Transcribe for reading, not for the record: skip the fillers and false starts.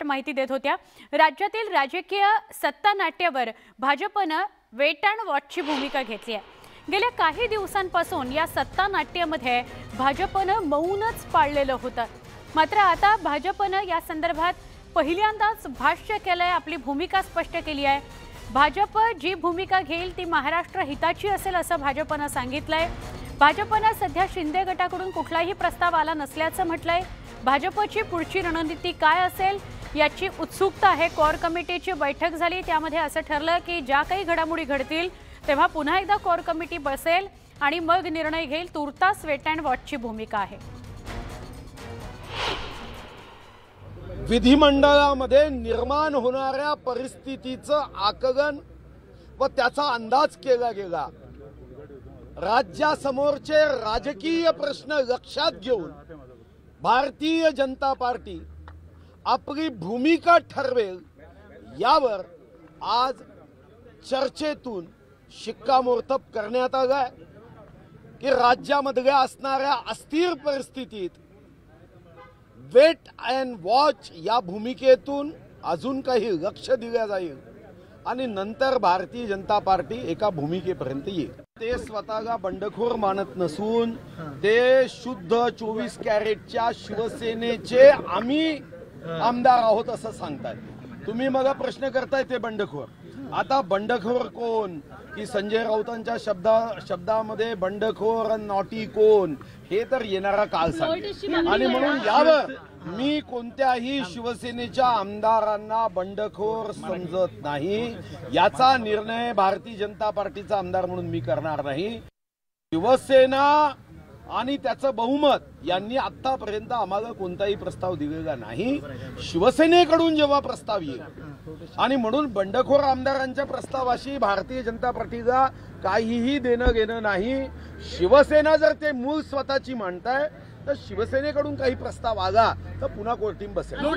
माहिती देत होत्या। राज्यातील राजकीय सत्तानाट्यावर भाजपनं वेट अँड वॉचची भूमिका घेतली आहे। गेल्या काही दिवसांपासून या सत्तानाट्यामध्ये भाजपनं मौनच पाळलेलं होतं। मात्र आता भाजपनं या संदर्भात पहिल्यांदाच भाष्य केलंय, आपली भूमिका स्पष्ट केली आहे। भाजप जी भूमिका घेईल ती महाराष्ट्र हिताची असेल असं भाजपनं सांगितलंय। भाजपनं सध्या शिंदे गटाकडून कुठलाही प्रस्ताव आला नसल्याचं म्हटलंय। भाजपची पुढची रणनीती काय असेल याची उत्सुकता आहे। कोर कमिटीची बैठक झाली, त्यामध्ये असं ठरलं की ज्या काही घडामोडी घडतील तेव्हा पुन्हा एकदा कोर कमिटी बसेल आणि मग निर्णय घेईल। तुर्तास वेट अँड वॉचची भूमिका आहे। विधिमंडळामध्ये निर्माण होणाऱ्या परिस्थितीचं आकलन व त्याचा अंदाज केला गेला। राज्यासमोरचे राजकीय प्रश्न लक्षात घेऊन भारतीय जनता पार्टी आपली भूमिका ठरवेल यावर आज चर्चेतून शिक्कामोर्तब करण्यात आलाय की राज्यामधल्या असणाऱ्या अस्थिर परिस्थितीत वेट अँड वॉच या भूमिकेतून अजून काही लक्ष दिलं जाईल आणि नंतर भारतीय जनता पार्टी एका भूमिकेपर्यंत येईल। ते स्वतःला बंडखोर मानत नसून ते शुद्ध 24 कॅरेटच्या शिवसेनेचे आम्ही आमदार आहोत असं सांगतात। तुम्ही मला प्रश्न करताय ते बंडखोर। आता बंडखोर कोण की संजय राऊतांच्या शब्दामध्ये बंडखोर नॉटी कोण हे तर येणारा काळ सांगेल। आणि म्हणून यावर मी कोणत्याही शिवसेनेच्या आमदारांना बंडखोर समजत नाही। याचा निर्णय भारतीय जनता पार्टीचा आमदार म्हणून मी करणार नाही। शिवसेना आणि त्याचं बहुमत यांनी आतापर्यंत आम्हाला कोणताही प्रस्ताव दिलेला नाही। शिवसेनेकडून जेव्हा प्रस्ताव येईल आणि म्हणून बंडखोर आमदारांच्या प्रस्तावाशी भारतीय जनता पार्टीला काहीही देणं घेणं नाही। शिवसेना जर ते मूळ स्वतःची मांडताय तर शिवसेनेकडून काही प्रस्ताव आला तर पुन्हा कोर्ट टीम बसेल।